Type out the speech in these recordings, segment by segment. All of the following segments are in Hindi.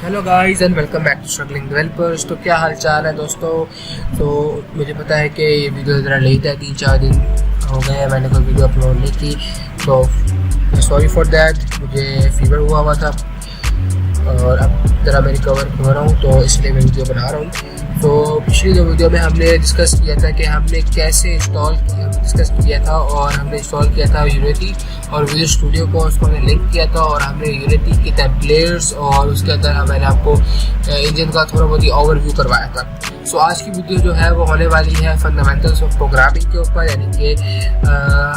Hello guys and welcome back to struggling developers. तो क्या हाल चाल है दोस्तों। तो मुझे पता है कि ये वीडियो ज़रा लेट है, 3-4 दिन हो गए हैं मैंने कोई वीडियो अपलोड नहीं की, तो सॉरी फॉर दैट। मुझे फीवर हुआ था और अब ज़रा मैं रिकवर हो रहा हूँ, तो इसलिए मैं वीडियो बना रहा हूँ। तो पिछली दो वीडियो में हमने डिस्कस किया था कि हमने कैसे इंस्टॉल किया था और हमने इंस्टॉल किया था यूनिटी और विजुअल स्टूडियो को, उसको हमने लिंक किया था और हमने यूनिटी के टेम्पलेट्स और उसके अंदर मैंने आपको इंजन का थोड़ा बहुत ही ओवरव्यू करवाया था। सो आज की वीडियो जो है वो होने वाली है फंडामेंटल्स ऑफ प्रोग्रामिंग के ऊपर, यानी कि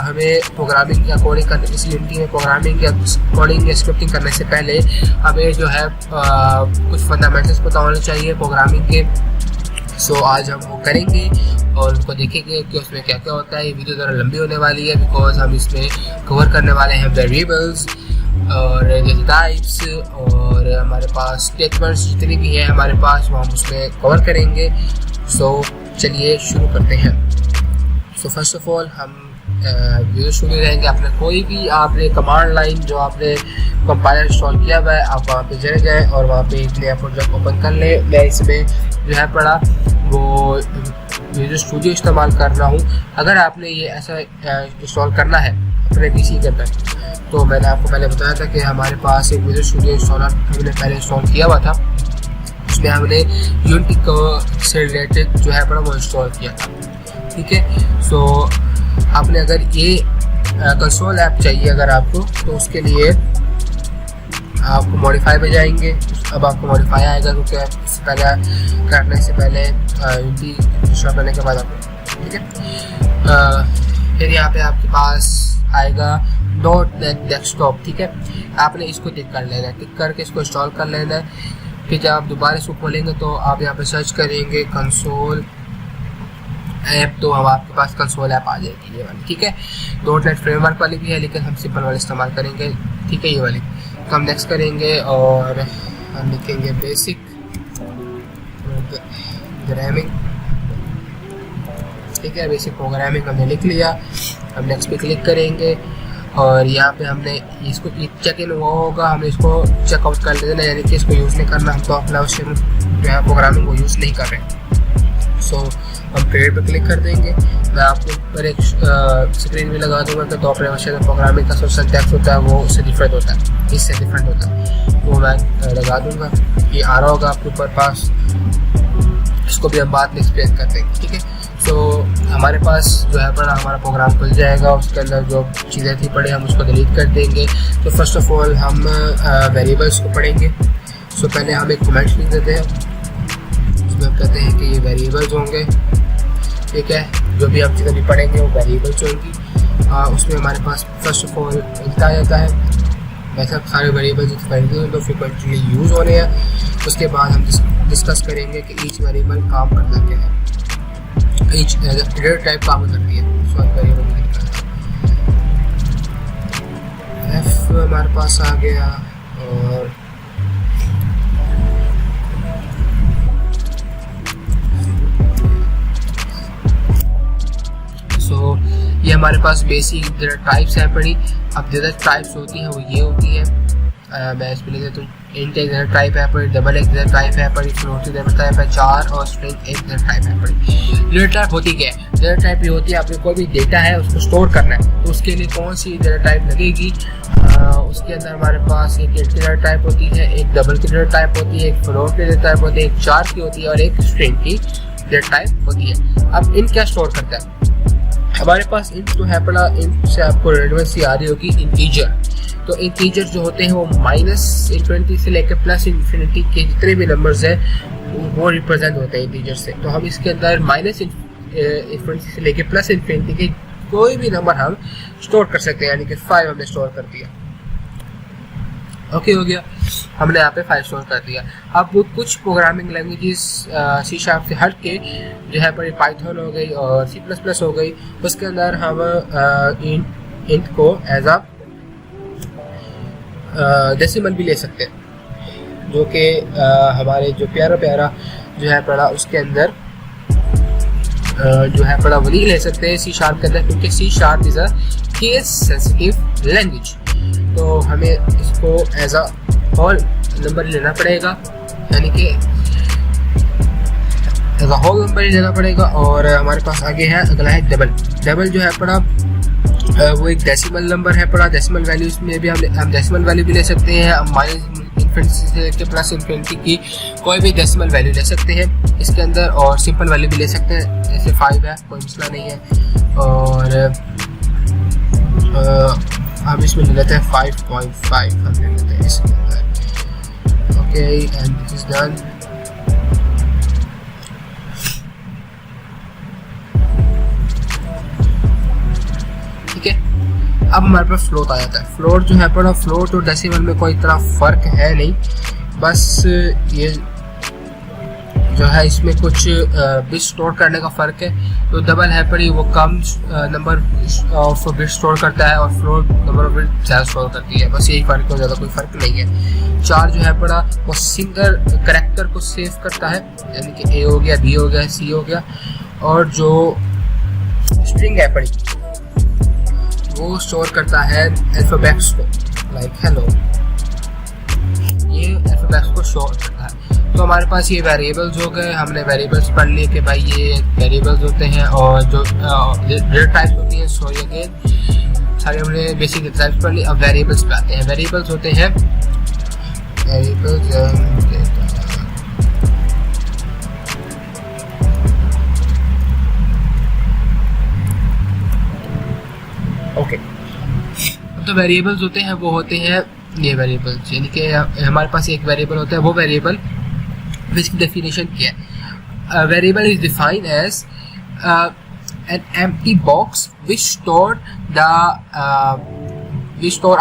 हमें प्रोग्रामिंग या कोडिंग करने, इस यूनिटी में प्रोग्रामिंग या कोडिंग या स्क्रिप्टिंग करने से पहले हमें जो है कुछ फंडामेंटल्स पता होने चाहिए प्रोग्रामिंग के। सो आज हम वो करेंगे और उनको देखेंगे कि उसमें क्या क्या होता है। ये वीडियो ज़रा लंबी होने वाली है बिकॉज हम इसमें कवर करने वाले हैं वेरिएबल्स और जैसे टाइप्स और हमारे पास स्टेटमेंट्स जितनी भी हैं हमारे पास, वो हम उसमें कवर करेंगे। सो चलिए शुरू करते हैं। सो फर्स्ट ऑफ ऑल हम विजुअल स्टूडियो रहेंगे। आपने कोई भी आपने कमांड लाइन जो आपने कंपाइलर इंस्टॉल किया हुआ है, आप वहाँ पे चले जाएँ और वहाँ पे एक नया प्रोजेक्ट ओपन कर लें। मैं इसमें जो है पड़ा वो विजुअल स्टूडियो इस्तेमाल कर रहा हूँ। अगर आपने ये ऐसा इंस्टॉल करना है अपने पीसी के अंदर, तो मैंने आपको पहले बताया था कि हमारे पास एक विजुअल स्टूडियो इंस्टॉलर हमने पहले इंस्टॉल किया हुआ था। उसमें हमने यूनिटी से रिलेटेड जो है पड़ा वो इंस्टॉल किया था, ठीक है। सो आपने अगर ये कंसोल ऐप चाहिए अगर आपको, तो उसके लिए आपको मॉडिफाई में जाएंगे। अब आपको मॉडिफाई आएगा क्योंकि इससे पहले करने से पहले यूनिटी इंस्टॉल करने के बाद आपको, ठीक है। फिर यहाँ पे आपके पास आएगा .NET डेस्कटॉप, ठीक है। आपने इसको टिक कर लेना है, टिक करके इसको इंस्टॉल कर लेना है। फिर जब आप दोबारा इसको खोलेंगे तो आप यहाँ पे सर्च करेंगे कंसोल ऐप, तो हम आपके पास कंसोल ऐप आ जाएगी ये वाली, ठीक है। .NET फ्रेमवर्क वाली भी है लेकिन हम सिंपल वाली इस्तेमाल करेंगे, ठीक है, ये वाली। तो हम नेक्स्ट करेंगे और हम लिखेंगे बेसिक प्रोग्रामिंग, ठीक है। बेसिक प्रोग्रामिंग हमने लिख लिया। हम नेक्स्ट पे क्लिक करेंगे और यहाँ पे हमने इसको चेक इन हुआ होगा, हमने इसको चेकआउट कर लेना, यानी कि इसको यूज़ नहीं करना। हम तो अपना जो है प्रोग्रामिंग को यूज़ नहीं कर रहे। सो हम क्रिएट पे क्लिक कर देंगे। मैं आपको ऊपर एक स्क्रीन भी लगा दूंगा कि टॉप लेवल प्रोग्रामिंग का जो सिंटैक्स होता है वो उससे डिफरेंट होता है, इससे डिफरेंट होता है, वो मैं लगा दूंगा। ये आ रहा होगा आपके ऊपर पास, इसको भी हम बाद में एक्सप्लेन कर देंगे, ठीक है। सो हमारे पास जो है पड़ा हमारा प्रोग्राम खुल जाएगा, उसके अंदर जो चीज़ें थी पढ़े हम उसको डिलीट कर देंगे। तो फर्स्ट ऑफ ऑल हम वेरिएबल्स को पढ़ेंगे। सो पहले हम एक कमेंट लिख देते हैं, उसमें हम कहते हैं कि ये वेरिएबल्स होंगे, ठीक है। जो भी हम चीज़ें भी पढ़ेंगे वो वेरिएबल्स होंगी। उसमें हमारे पास फर्स्ट ऑफ ऑल लिखा जाता है वैसा सारे वेरिएबल्स तो फ्रिक्वेंटली यूज़ हो रहे हैं। उसके बाद हम डिस्कस करेंगे कि ईच वेरिएबल काम करता क्या है, ईच डेटा टाइप काम करती है। सो वेरिएबल एफ हमारे पास आ गया और सो ये हमारे पास बेसिक डेटा टाइप्स हैं पड़ी। अब डेटा टाइप्स होती हैं वो ये होती है, मैं इस पर लिख देता हूँ। इंट एक डेटा टाइप है पड़ी, डबल एक डेटा टाइप है पड़ी, फ्लोट डेटा टाइप है 4 और स्ट्रिंग एक डेटा टाइप है पड़ी। डेटा टाइप होती क्या है? डेटा टाइप ये होती है आपने कोई भी डेटा है उसको स्टोर करना है, तो उसके लिए कौन सी डेटा टाइप लगेगी। उसके अंदर हमारे पास एक इंट की डेटा टाइप होती है, एक डबल की डेटा टाइप होती है, एक फ्लोट की डेटा टाइप होती है, एक 4 की होती है और एक स्ट्रिंग की डेटा टाइप होती है। अब इन क्या स्टोर करता है हमारे पास? इंट जो है पड़ा, इंट से आपको रेलेवेंसी आ रही होगी इंटीजर। तो इंटीजर जो होते हैं वो -∞ से लेकर +∞ के जितने भी नंबर्स हैं वो रिप्रेजेंट होते हैं इंटीजर से। तो हम इसके अंदर -∞ से लेकर +∞ के कोई भी नंबर हम स्टोर कर सकते हैं, यानी कि 5 हमने स्टोर कर दिया, ओके हो गया। हमने यहाँ पे 5 स्टोर कर दिया। अब वो कुछ प्रोग्रामिंग लैंग्वेजेस C# से हट के जो है पर पाइथन हो गई और C++ हो गई, उसके अंदर हम इंट को एज अ डेसिमल भी ले सकते हैं, जो कि हमारे जो प्यारा जो है पड़ा उसके अंदर जो है पड़ा वो नहीं ले सकते हैं C# के अंदर, क्योंकि C# is a case sensitive language. तो हमें इसको एज अ होल नंबर लेना पड़ेगा यानी कि एज अ होल नंबर ही लेना पड़ेगा। और हमारे पास आगे है, अगला है डबल। डबल जो है पड़ा वो एक डेसिमल नंबर है पड़ा। डेसिमल वैल्यूज में भी हम डेसिमल वैल्यू भी ले सकते हैं, हम माइनस इन्फिनिटी से लेकर प्लस इन्फिनिटी की कोई भी डेसिमल वैल्यू ले सकते हैं इसके अंदर, और सिंपल वैल्यू भी ले सकते हैं, जैसे 5 है, कोई मसला नहीं है। और हम इसमें ले लेते हैं 5.5 हम ले लेते हैं इसके अंदर। Okay, and this is done. ठीक है, अब हमारे पास फ्लोट आ जाता है। फ्लोट जो है पड़ा, फ्लोट और डेसिमल में कोई इतना फ़र्क है नहीं, बस ये जो है इसमें कुछ बिट स्टोर करने का फ़र्क है। तो डबल है पड़ी वो कम नंबर ऑफ बिट स्टोर करता है और फ्लोट नंबर ऑफ बिट ज़्यादा स्टोर करती है, बस यही फ़र्क है, ज़्यादा कोई फ़र्क नहीं है। 4 जो है पड़ा वो सिंगल करैक्टर को सेव करता है, यानी कि ए हो गया, बी हो गया, सी हो गया, और जो स्ट्रिंग है पड़ी वो स्टोर करता है अल्फ़ाबेट्स को, लाइक हेलो, ये अल्फ़ाबेट्स को स्टोर करता है। तो हमारे पास ये वेरिएबल्स हो गए, हमने वेरिएबल्स पढ़ लिए कि भाई ये वेरिएबल्स होते हैं, और जो डेटा टाइप्स होती हैं, सॉरी अगेन, सारे हमने बेसिक डेटा टाइप्स पढ़ लिए। अब वेरिएबल्स पे आते हैं। वेरिएबल्स होते हैं वेरिएबल्स ओके। तो वेरिएबल्स होते हैं वो होते हैं ये वेरिएबल्स, यानी कि हमारे पास एक वेरिएबल होता है, वो वेरिएबल इसकी डेफिनेशन क्या है? Variable is defined as an empty box which store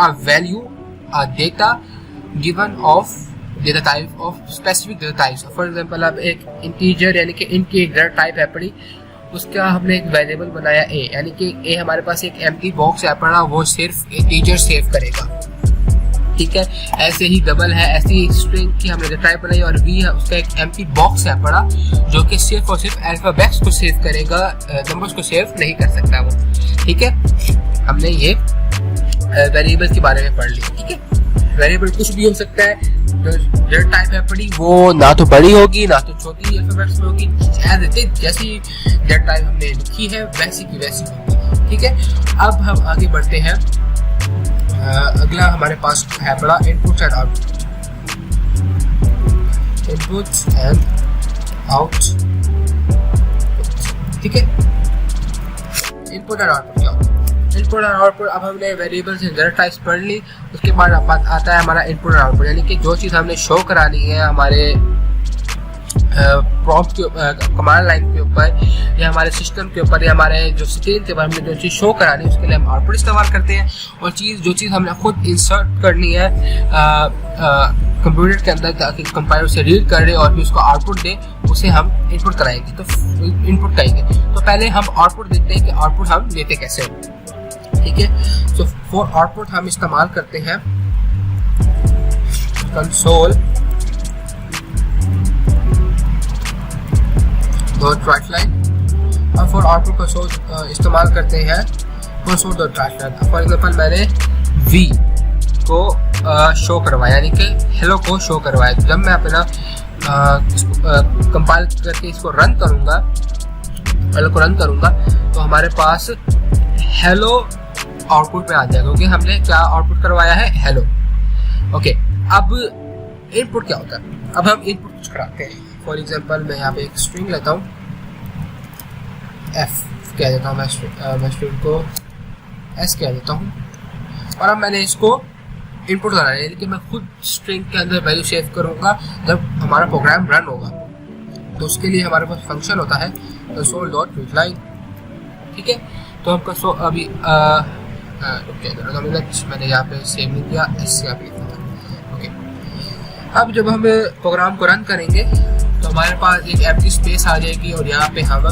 a value, a data given of data type of specific data types. For example, अब एक integer यानी कि int की एक data type है पड़ी, उसका हमने एक वेरिएबल बनाया a, यानी कि a हमारे पास एक empty box है पड़ा, वो सिर्फ integer सेव करेगा। ठीक है, ऐसे ही डबल है, ऐसे ही स्ट्रिंग की हमने जो टाइप बनाई, और वी है उसका एक एम्प्टी बॉक्स है पड़ा, जो कि सिर्फ और सिर्फ अल्फाबेट्स को सेव करेगा, नंबर्स को सेव नहीं कर सकता वो। ठीक है, हमने ये वेरिएबल के बारे में पढ़ लिया। ठीक है, वेरिएबल कुछ भी हो सकता है, जो टाइप है पड़ी वो ना तो बड़ी होगी ना तो छोटी अल्फाबेट्स में होगी, जैसी जो टाइप हमने लिखी है वैसी की वैसी होगी। ठीक है, अब हम आगे बढ़ते हैं। अगला हमारे पास है बड़ा input and output. Input and output. ठीक है, इनपुट एंड आउटपुट क्या होता है? इनपुट एंड आउटपुट, अब हमने वेरिएबल्स एंड डेटा टाइप्स पढ़ ली, उसके बाद आता है हमारा इनपुट एंड आउटपुट, यानी कि जो चीज़ हमने शो करानी है हमारे प्रॉम्प्ट के कमांड लाइन के ऊपर, या हमारे सिस्टम के ऊपर, या हमारे जो स्क्रीन के ऊपर हमने जो चीज़ शो करानी है उसके लिए हम आउटपुट इस्तेमाल करते हैं। और जो चीज़ हमने खुद इंसर्ट करनी है कंप्यूटर के अंदर ताकि कंपाइलर उसे रीड कर रहे और फिर उसको आउटपुट दे, उसे हम इनपुट कराएंगे। तो इनपुट करेंगे तो पहले हम आउटपुट देखते हैं कि आउटपुट हम लेते कैसे हैं। ठीक है, तो फॉर आउटपुट हम इस्तेमाल करते हैं कंसोल डॉट राइट लाइन, और फॉर आउटपुट कंसोल इस्तेमाल करते हैं console dot right line. For example मैंने v को शो करवाया, यानी कि हेलो को शो करवाया। जब मैं अपना कंपाइल करके इसको रन करूँगा, हेलो को रन करूँगा, तो हमारे पास हेलो आउटपुट में आ जाएगा, क्योंकि हमने क्या आउटपुट करवाया है, हेलो। ओके, अब इनपुट क्या होता है? अब हम इनपुट कुछ कराते हैं। फॉर एग्जांपल मैं यहाँ पे एक स्ट्रिंग लेता हूँ, f कह देता हूँ, मैं स्ट्रिंग को s कह देता हूँ, और अब मैंने इसको इनपुट कराना है, यानी कि मैं खुद स्ट्रिंग के अंदर वैल्यू सेव करूँगा जब हमारा प्रोग्राम रन होगा। तो उसके लिए हमारे पास फंक्शन होता है कंसोल डॉट रीडलाइन। ठीक है, तो हम कंसोल अभी मैंने यहाँ पे सेव नहीं किया, s यहाँ पे लिखा था। ओके, अब जब हम प्रोग्राम को रन करेंगे तो हमारे पास एक एम्प्टी स्पेस आ जाएगी, और यहाँ पे हम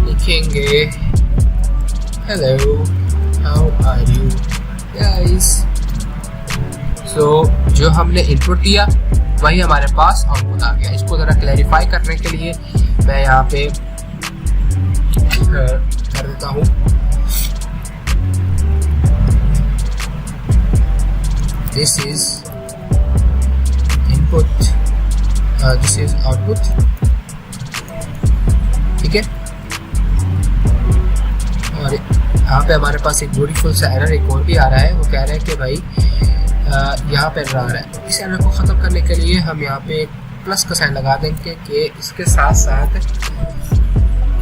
लिखेंगे hello how are you guys. So जो हमने इनपुट दिया वही हमारे पास आउटपुट आ गया। इसको ज़रा क्लैरिफाई करने के लिए मैं यहाँ पे कर देता हूँ, दिस इज इनपुट यहाँ पे हमारे पास एक ब्यूटीफुल सा एरर एक और भी आ रहा है। वो कह रहा है कि भाई यहाँ पे एरर आ रहा है। इस एरर को ख़त्म करने के लिए हम यहाँ पे एक प्लस का साइन लगा देंगे कि इसके साथ साथ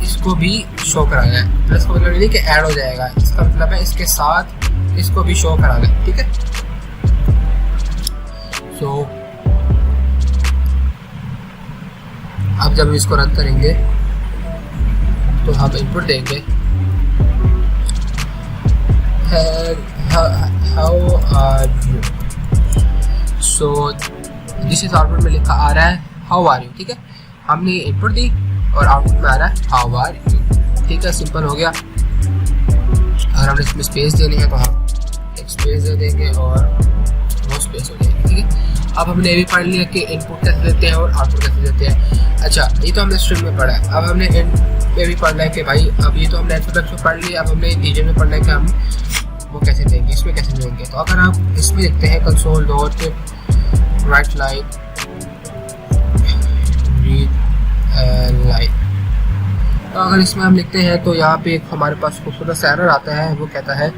इसको भी शो करा जाए। प्लस का मतलब नहीं कि ऐड हो जाएगा, इसका मतलब है इसके साथ इसको भी शो करा दें। ठीक है, सो अब जब इसको रन करेंगे तो हम इनपुट देंगे how are you. So this is output में लिखा आ रहा है हाउ आर यू। ठीक है, हमने इनपुट दी और आउटपुट में आ रहा है हाउ आर यू। ठीक है, सिंपल हो गया। अगर हमने इसमें स्पेस देनी है तो हम एक स्पेस दे देंगे और वो स्पेस हो जाएगी। ठीक है, अब हमने ये भी पढ़ लिया कि इनपुट कैसे देते हैं और आउटपुट कैसे देते हैं। अच्छा, ये तो हमने स्ट्रिंग में पढ़ा है। अब हमने ये भी पढ़ना है कि भाई अब ये तो हमने अल्फाबेट्स में पढ़ लिया, अब हमने इंटीजर में पढ़ना है कि हम वो कैसे देंगे, इसमें कैसे देंगे। तो अगर हम इसमें देखते हैं console dot right line read line, तो अगर इसमें हम लिखते हैं तो यहाँ पे एक हमारे पास खूबसूरत सा एरर आता है। वो कहता है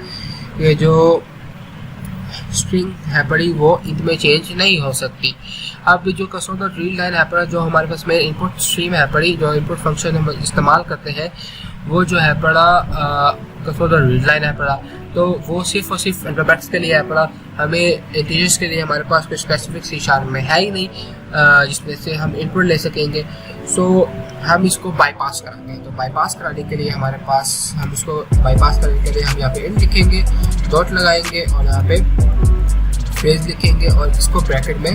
कि जो स्ट्रिंग है पड़ी वो इनमें चेंज नहीं हो सकती। अब जो कंसोल डॉट रीड लाइन है पड़ा, जो हमारे पास में इनपुट स्ट्रीम है पड़ी, जो इनपुट फंक्शन हम इस्तेमाल करते हैं, वो जो है पड़ा कंसोल डॉट रीड लाइन है पड़ा, तो वो सिर्फ और सिर्फ अल्फाबेट्स के लिए है पड़ा। हमें इंटीजर्स के लिए हमारे पास कोई स्पेसिफिक सी शार्प में है ही नहीं जिसमें से हम इनपुट ले सकेंगे। सो हम इसको बाईपास कराते हैं। तो बाईपास कराने के लिए हमारे पास हम इसको बाईपास करने के लिए हम यहाँ पे इन लिखेंगे, डॉट लगाएंगे और यहाँ पे फ्रेज लिखेंगे और इसको ब्रैकेट में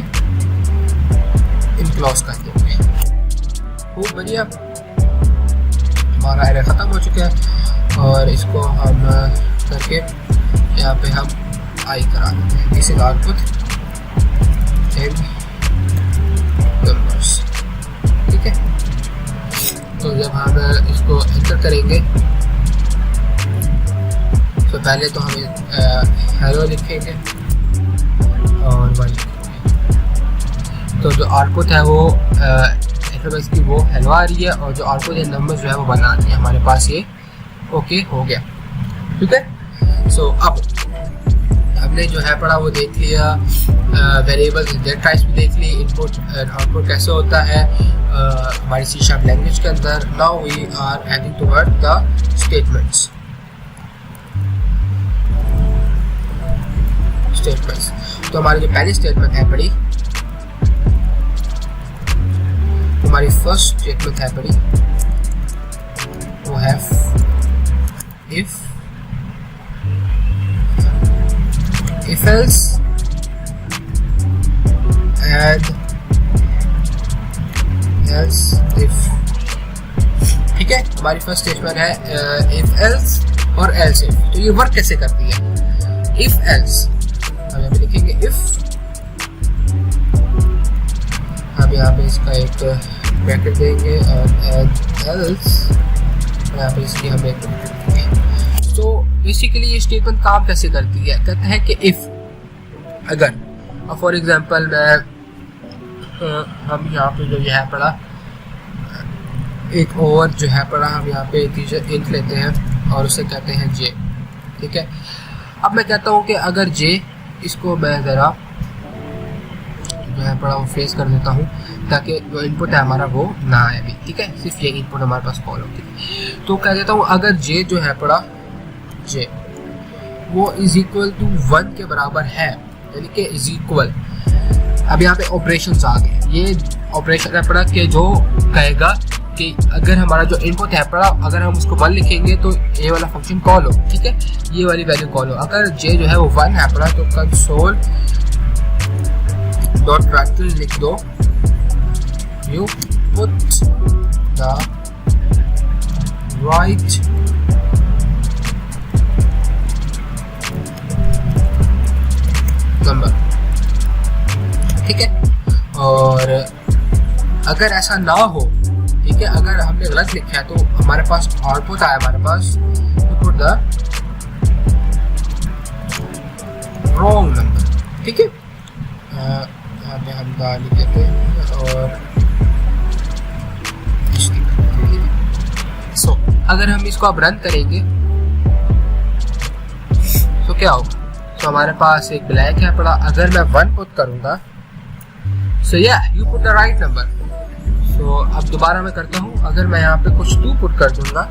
इनक्लोज कर देंगे। खूब बढ़िया, हमारा एरर ख़त्म हो चुका है और इसको हम करके यहाँ पे हम आई करा देते हैं। This is output in numbers. ठीक है, तो जब हम इसको एंटर करेंगे तो पहले तो हमें हेलो लिखेंगे और वन लिखेंगे। तो जो आउटपुट है वो एल्फाबेट्स की वो हेलो आ रही है और जो आउटपुट है नंबर्स जो है वो बना रही है। हमारे पास ये ओके हो गया। ठीक है, सो अब हमने जो है पढ़ा वो देख लिया, वेरिएबल्स डेटा टाइप्स भी देख ली, इनपुट एंड आउटपुट कैसे होता है हमारी सी शार्प लैंग्वेज के अंदर। Now we are heading toward the statements. तो हमारी जो पहली स्टेटमेंट है पढ़ी, हमारी फर्स्ट स्टेटमेंट है पढ़ी, वो है if else and else if। ठीक है, हमारी फर्स्ट स्टेटमेंट है if else और else if। तो ये वर्क कैसे करती है? if else हम यहाँ पे लिखेंगे if, हम यहाँ पे इसका एक ब्रैकेट देंगे और else यहाँ पे इसकी हम एक देंगे। तो बेसिकली ये स्टेटमेंट काम कैसे करती है? कहते हैं कि इफ अगर फॉर एग्जांपल मैं हम यहाँ पे जो है पढ़ा एक और जो है पढ़ा हम यहाँ पे इंट लेते हैं और उसे कहते हैं जे। ठीक है, अब मैं कहता हूँ कि अगर जे, इसको मैं ज़रा जो है पढ़ा वो फेस कर देता हूँ ताकि जो इनपुट है हमारा वो ना आए अभी। ठीक है, सिर्फ ये इनपुट हमारे पास कॉल होती है। तो कह देता हूँ अगर जे जो है पड़ा जे वो इज इक्वल टू 1 के बराबर है, यानी कि इज इक्वल। अब यहाँ पे ऑपरेशंस आ गए। ये ऑपरेशन है पड़ा कि जो कहेगा कि अगर हमारा जो इनपुट है पड़ा, अगर हम उसको 1 लिखेंगे तो ये वाला फंक्शन कॉल हो। ठीक है, ये वाली वैल्यू कॉल हो। अगर जे जो है वो 1 है पड़ा तो कंसोल डॉट ट्रैक्टर लिख दो, you put the right number। ठीक है, और अगर ऐसा ना हो, ठीक है, अगर हमने गलत लिखा है तो हमारे पास आउटपुट आया हमारे पास you put the wrong number। ठीक है, यहाँ पे हम लिख देते हैं और अगर हम इसको अब रन करेंगे तो क्या होगा? तो हमारे पास एक ब्लैक है पड़ा, अगर मैं 1 पुट करूंगा, सो या you put the right number. So अब दोबारा मैं करता हूँ, अगर मैं यहाँ पे कुछ 2 पुट कर दूंगा,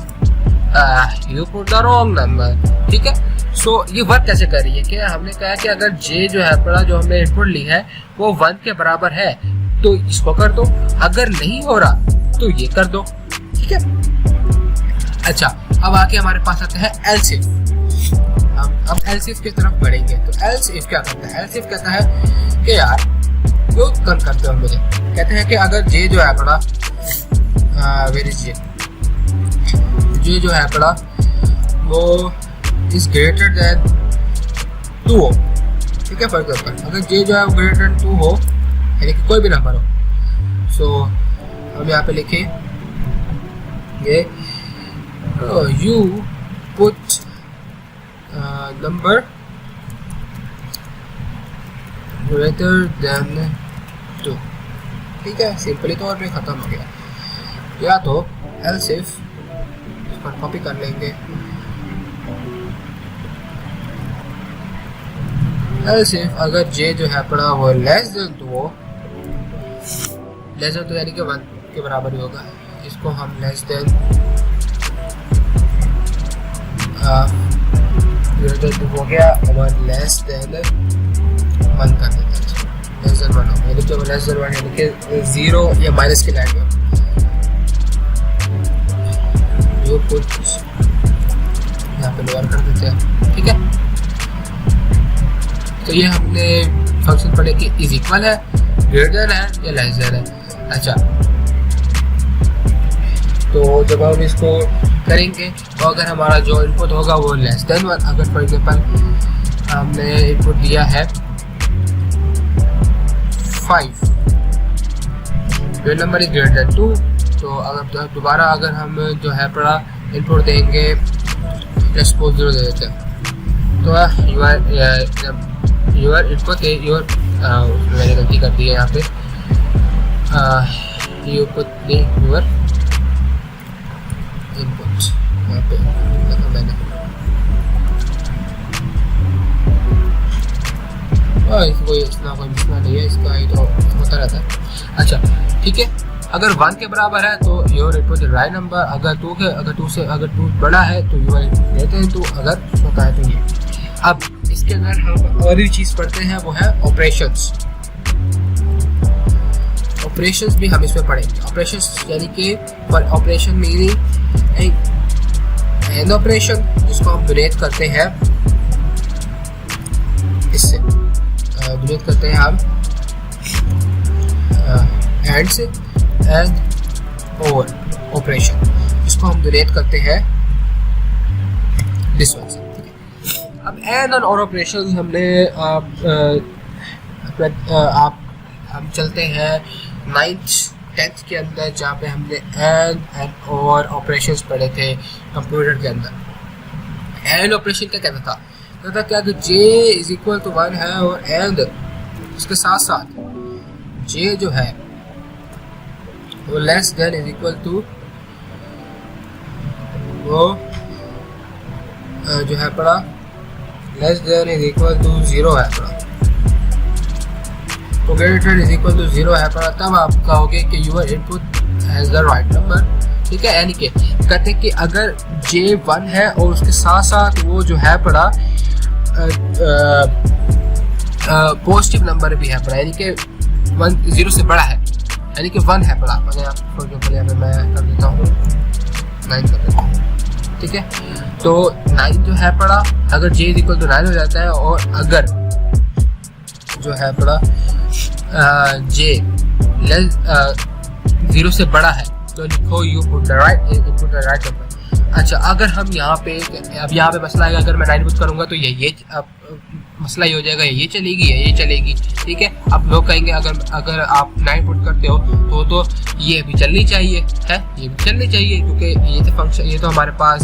you put the wrong number. ठीक है, सो ये वर्क कैसे कर रही है कि हमने कहा कि अगर जे जो है पड़ा जो हमने इनपुट ली है वो 1 के बराबर है तो इसको कर दो, अगर नहीं हो रहा तो ये कर दो। ठीक है, अच्छा अब आके हमारे पास आता है एल्स इफ। अब एल्स इफ की तरफ बढ़ेंगे तो एल्स इफ क्या करता है? एल्स इफ कहता है कि यार क्यों कम करते हो मुझे, कहते हैं कि अगर जे जो है पड़ा वेर इज जे जो है पड़ा वो इज ग्रेटर देन 2 हो। ठीक है, फॉर एग्जाम्पल अगर जे जो है वो ग्रेटर देन 2 हो, यानी कि कोई भी नंबर हो, सो हम यहाँ पे लिखें ये you put number greater than 2। ठीक है, सिंपली तौर पे खत्म हो गया। या तो एल्स इफ इसको कॉपी कर लेंगे, एल्स इफ अगर जे जो है पड़ा वो लेस देन 2 हो, लेस देन 2 यानी कि 1 के बराबर ही होगा, इसको हम लेस देन ग्रेटर 2 हो गया और लेस देन 1 कर देते हैं, लेस देन 1 हो गया, यानी कि लेस देन 1 यानी कि 0 या माइनस की लाइन में जो कुछ यहाँ पे लोअर कर देते हैं। ठीक है, तो ये हमने फंक्शन पढ़े कि इज इक्वल है, ग्रेटर है या लेस देन है। अच्छा, तो जब हम इसको करेंगे तो अगर हमारा जो इनपुट होगा वो लेस देन 1, अगर फॉर एग्जांपल हमने इनपुट दिया है 5, जो नंबर इज ग्रेटर देन 2, तो अगर दोबारा अगर हम जो है पड़ा इनपुट देंगे, लेट्स सपोज 0 दे देते हैं, तो यूर इनपुट मैंने गलती कर दी है यहाँ पे, यू पुट यूर इनपुट यहाँ पे मैंने कोई इतना कोई मसला नहीं है, इसका ही तो होता रहता है। अच्छा ठीक है, अगर 1 के बराबर है तो योर इनपुट राइट नंबर, अगर 2 बड़ा है तो यूर लेते हैं 2, अगर छोटा है तो ये। अब इसके अंदर हम और भी चीज़ पढ़ते हैं, वो है ऑपरेशंस। ऑपरेशंस भी हम इसमें पढ़ेंगे। ऑपरेशंस यानी कि ऑपरेशन मीनिंग एंड ऑपरेशन, जिसको हम डोनेट करते हैं, इससे डोनेट करते हैं हम एंड से, एंड और ऑपरेशन, इसको हम डोनेट करते हैं दिस वन से। अब एंड और ऑपरेशन हमने हम चलते हैं 9th 10th के अंदर, जहाँ पे हमने एंड और ऑपरेशंस पढ़े थे कंप्यूटर के अंदर। एंड ऑपरेशन क्या कहता था? कहता क्या कि जे इज इक्वल टू 1 है और एंड इसके साथ साथ जे जो है वो less than is equal to वो जो है पड़ा less than is equal to 0 है पड़ा, तो ग्रेटर इज इक्वल टू 0 है पड़ा, तब आप कहोगे कि your input has the right number. ठीक है, यानी कि कहते हैं कि अगर जे 1 है और उसके साथ साथ वो जो है पड़ा पॉजिटिव नंबर भी है पड़ा, यानी कि 1 0 से बड़ा है, यानी कि 1 है पड़ा। मैं फॉर एग्जाम्पल यहाँ पे मैं कर देता हूँ 9 कर देता हूँ। ठीक है, तो 9 जो है पड़ा, अगर जे इज इक्वल टू 9 हो जाता है, और अगर जो है पड़ा जे 0 से बड़ा है तो लिखो you put the right number. अच्छा, अगर हम यहाँ पे अब यहाँ पे मसला है, अगर मैं 9 पुट करूँगा तो ये मसला ही हो जाएगा, ये चलेगी या ये चलेगी। ठीक है, अब लोग कहेंगे अगर आप 9 पुट करते हो तो ये भी चलनी चाहिए है, ये भी चलनी चाहिए, क्योंकि ये तो फंक्शन, ये तो हमारे पास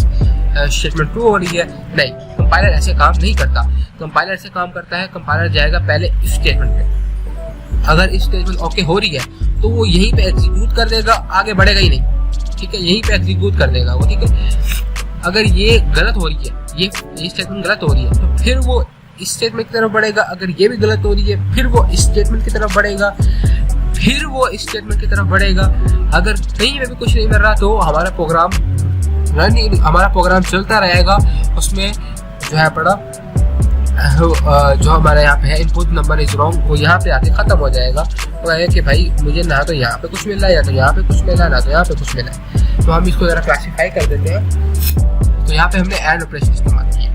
स्टेटमेंट ट्रू हो रही है। नहीं, कंपाइलर ऐसे काम नहीं करता। कंपाइलर ऐसे काम करता है, कंपाइलर जाएगा पहले इफ स्टेटमेंट पे, अगर इफ स्टेटमेंट ओके हो रही है तो वो यहीं पे एग्जीक्यूट कर देगा, आगे बढ़ेगा ही नहीं। ठीक है, यहीं पे एग्जीक्यूट कर देगा वो। ठीक है, अगर ये गलत हो रही है ये स्टेटमेंट गलत हो रही है तो फिर वो इस स्टेटमेंट की तरफ बढ़ेगा। अगर ये भी गलत हो रही है फिर वो इस स्टेटमेंट की तरफ बढ़ेगा, फिर वो इस स्टेटमेंट की तरफ बढ़ेगा। अगर कहीं में भी कुछ नहीं मिल रहा तो हमारा प्रोग्राम चलता रहेगा। उसमें जो है पड़ा जो हमारा यहाँ पे है इनपुट नंबर इज रॉन्ग, वो यहाँ पे आके खत्म हो जाएगा। वो है कि भाई मुझे ना तो यहाँ पे कुछ मिल रहा है, या तो यहाँ पे कुछ मिला है, ना तो यहाँ पे कुछ मिला है। तो हम इसको जरा क्लासीफाई कर देते हैं। तो यहाँ पे हमने एंड ऑपरेशन इस्तेमाल किया,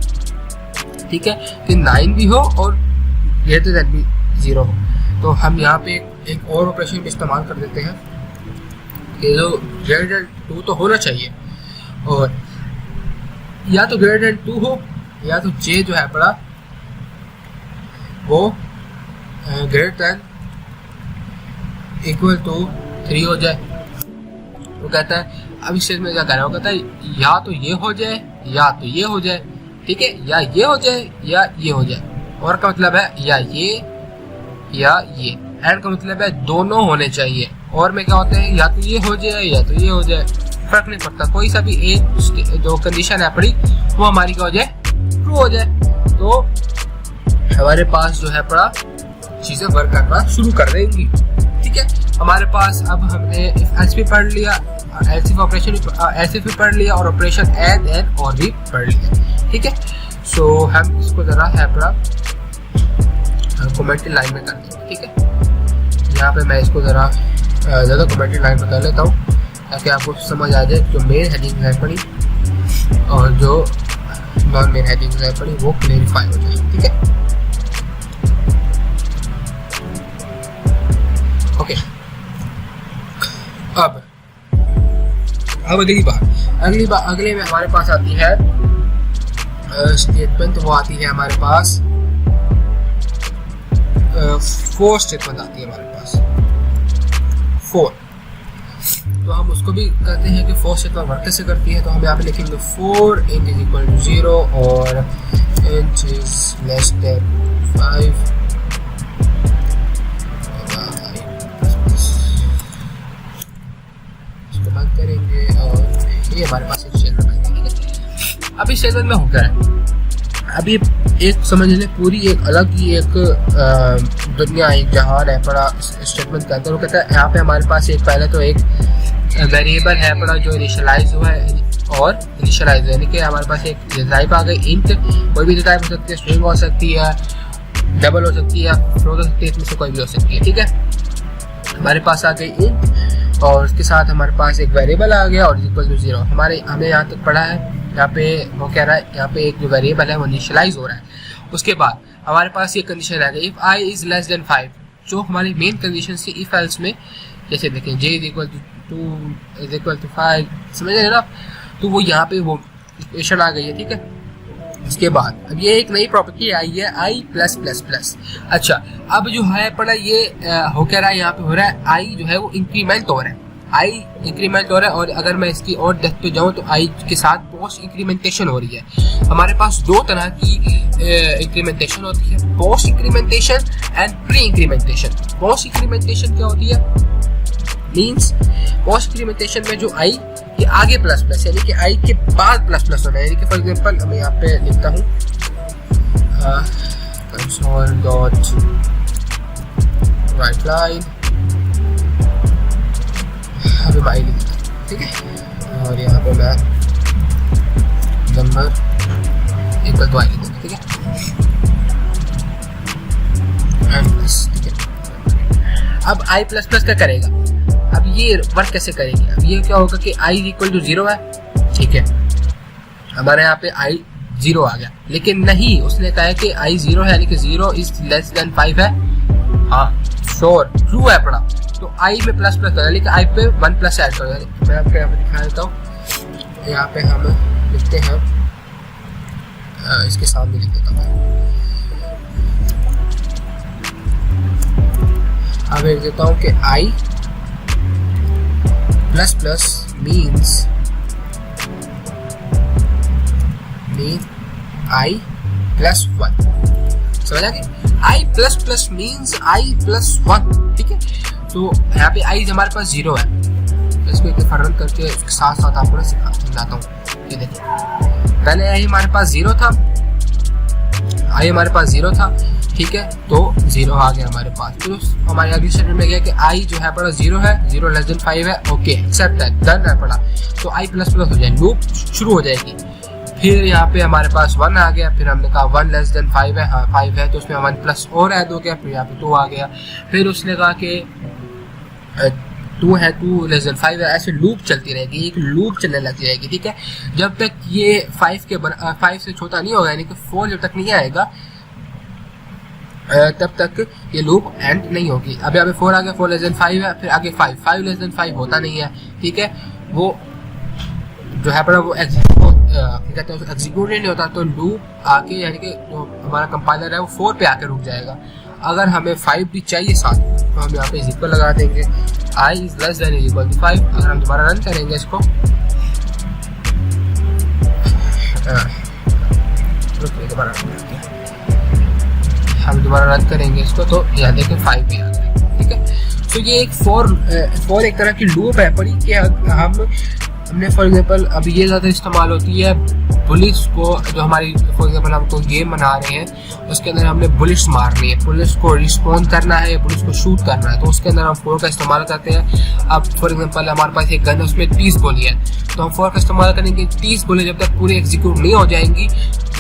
ठीक है, कि 9 भी हो और ग्रेटर देन भी 0 हो। तो हम यहाँ पे एक और ऑपरेशन भी इस्तेमाल कर देते हैं कि जो ग्रेटर देन 2 तो होना चाहिए, और या तो ग्रेटर देन 2 हो या तो जे जो है पड़ा वो ग्रेटर देन इक्वल टू 3 हो जाए। वो कहता है अब इस में क्या कह रहा है, वो कहता है या तो ये हो जाए या तो ये हो जाए, ठीक है, या ये हो जाए या ये हो जाए। और का मतलब है या ये या ये। एंड का मतलब है दोनों होने चाहिए। और में क्या होते हैं या तो ये हो जाए या तो ये हो जाए, फर्क नहीं पड़ता, कोई सा भी एक जो कंडीशन है पड़ी वो हमारी क्या हो जाए, ट्रू हो जाए। तो हमारे पास जो है पड़ा चीजें वर्क करना शुरू कर देंगी, ठीक है। हमारे पास अब हमने एल्स भी पढ़ लिया, एल्स ऑपरेशन भी पढ़ लिया, और ऑपरेशन एंड और भी पढ़ लिया, ठीक है। सो हम इसको जरा है पड़ा कमेंट्री लाइन में कर देंगे, ठीक है। यहाँ पे मैं इसको जरा ज़्यादा कमेंट्री लाइन में कर लेता हूँ ताकि आपको समझ आ जाए जो मेन हेडिंग है पड़ी और जो नॉन मेन हेडिंग है पड़ी वो क्लेरिफाई हो जाए, ठीक है। ओके, अब अगले में हमारे पास आती है स्टेटमेंट, वो आती है हमारे पास फोर स्टेटमेंट आती है हमारे पास 4। तो हम उसको भी कहते हैं कि फोर स्टेटमेंट वर्क कैसे करती है। तो हम यहाँ पे लिखेंगे 4 int इज इक्वल टू 0 और int इज लेस देन 5। इसको बंद करेंगे और ये हमारे पास एक स्टेटमेंट है। अब इस स्टेटमेंट में हो क्या है, अभी एक समझ लें पूरी एक अलग ही एक दुनिया, एक जहान है पड़ा स्टेटमेंट के अंदर। वो कहता है यहाँ पे हमारे पास एक पहले तो एक वेरिएबल है पड़ा जो इनिशियलाइज हुआ है और इनिशियलाइज, यानी कि हमारे पास एक टाइप आ गई इंट, कोई भी टाइप हो सकती है, स्ट्रिंग हो सकती है, डबल हो सकती है, फ्लोट हो सकती है, इसमें से कोई भी हो सकती है, ठीक है। हमारे पास आ गई इंट और उसके साथ हमारे पास एक वेरिएबल आ गया और इक्वल टू 0। हमने यहाँ तक पढ़ा है, यहाँ पे वो कह रहा है यहाँ पे एक जो वेरिएबल है वो इनिशियलाइज हो रहा है। उसके बाद हमारे पास ये कंडीशन है if i is less than 5, जो हमारी मेन कंडीशन थी इफ एल्स में, जैसे देखें j is equal to 2 is equal to 5, समझ रहे हैं ना। तो वो यहाँ पे वो इक्वेशन आ गई है, ठीक है। उसके बाद अब ये एक नई प्रॉपर्टी आई है i प्लस प्लस प्लस। अच्छा, अब जो है पड़ा ये हो क्या रहा है, यहाँ पे हो रहा है i जो है वो इंक्रीमेंट हो रहा है, i इंक्रीमेंट हो रहा है। और अगर मैं इसकी और डेप्थ पे जाऊँ तो i के साथ पोस्ट इंक्रीमेंटेशन हो रही है। हमारे पास दो तरह की इंक्रीमेंटेशन होती है, post incrementation and pre incrementation. Post incrementation क्या होती है, मींस पोस्ट इंक्रीमेंटेशन में जो i के आगे प्लस प्लस, यानी कि i के बाद प्लस प्लस होना है। यानी कि फॉर एग्जांपल मैं यहाँ पे लिखता हूँ console dot write line, अभी माई लिखता हूँ, ठीक है। और यहाँ पे मैं नंबर इक्वल टू i लिख दूँगा, ठीक है, एंड प्लस, ठीक है। अब i प्लस प्लस क्या करेगा, अब ये वर्क कैसे करेगी, अब ये क्या होगा कि i इक्वल टू 0 है, ठीक है। हमारे यहाँ पे i 0 आ गया, लेकिन नहीं, उसने कहा है कि i 0 है, यानी कि 0 इज लेस देन 5 है। हाँ श्योर, ट्रू है पड़ा, तो i में प्लस प्लस है, लेकिन i पे 1 प्लस ऐड करो। मैं आपको यहाँ पे दिखा देता हूँ, यहाँ पे हम लिखते हैं, इसके सामने लिख देता हूँ, अब लिख देता हूँ कि i plus plus means i plus 1, समझ आ गया। i plus plus means i plus 1, ठीक है। तो यहाँ पे i हमारे पास 0 है, तो इसको एक फर्क करके उसके साथ साथ आपको समझाता हूँ। ये देखिए पहले आई हमारे पास 0 था, आई हमारे पास 0 था, ठीक है, तो 0 आ गया हमारे पास। फिर हमारे अगली स्टेटमेंट में गया कि आई जो है पड़ा 0 है, 0 लेस देन 5 है, ओके एक्सेप्ट है, डन है पड़ा, तो आई प्लस प्लस हो जाए, लूप शुरू हो जाएगी। फिर यहाँ पे हमारे पास 1 आ गया, फिर हमने कहा 1 लेस देन 5 है, हाँ 5 है, तो उसमें 1 प्लस और ऐड हो गया, फिर यहाँ पे 2 आ गया। फिर उसने कहा कि 2 है, 2 लेस देन 5 है, ऐसे लूप चलती रहेगी, एक लूप चलने लग जाएगी, ठीक है। जब तक ये 5 से छोटा नहीं होगा, यानी कि 4 जब तक नहीं आएगा तब तक ये लूप एंड नहीं होगी। अब यहाँ पे 4 आ गया, 4 लेस देन 5 है, फिर आगे 5 लेस देन 5 होता नहीं है, ठीक है, वो जो है पड़ा वो एग्जीक्यूट नहीं होता, तो लूप आके यानी कि जो हमारा कंपाइलर है वो 4 पे आके रुक जाएगा। अगर हमें 5 भी चाहिए साथ, तो हम यहाँ पे इज इक्वल लगा देंगे, I is less than is equal to 5। अगर हम दोबारा रन करेंगे इसको, हम दोबारा रन करेंगे इसको, तो यहाँ देखें 5 भी आ गया, ठीक है। तो ये एक फॉर एक तरह की लूप है पड़ी कि हमने फॉर एग्जांपल अभी ये ज़्यादा इस्तेमाल होती है पुलिस को, जो हमारी फॉर एग्जांपल हम कोई गेम बना रहे हैं, उसके अंदर हमने पुलिस मारनी है, पुलिस को रिस्पॉन्ड करना है, पुलिस को शूट करना है, तो उसके अंदर हम 4 का इस्तेमाल करते हैं। अब फॉर एग्जांपल हमारे पास एक गन है, उसमें 30 गोली है, तो हम 4 का इस्तेमाल करेंगे। 30 गोली जब तक पूरी एग्जीक्यूट नहीं हो जाएंगी,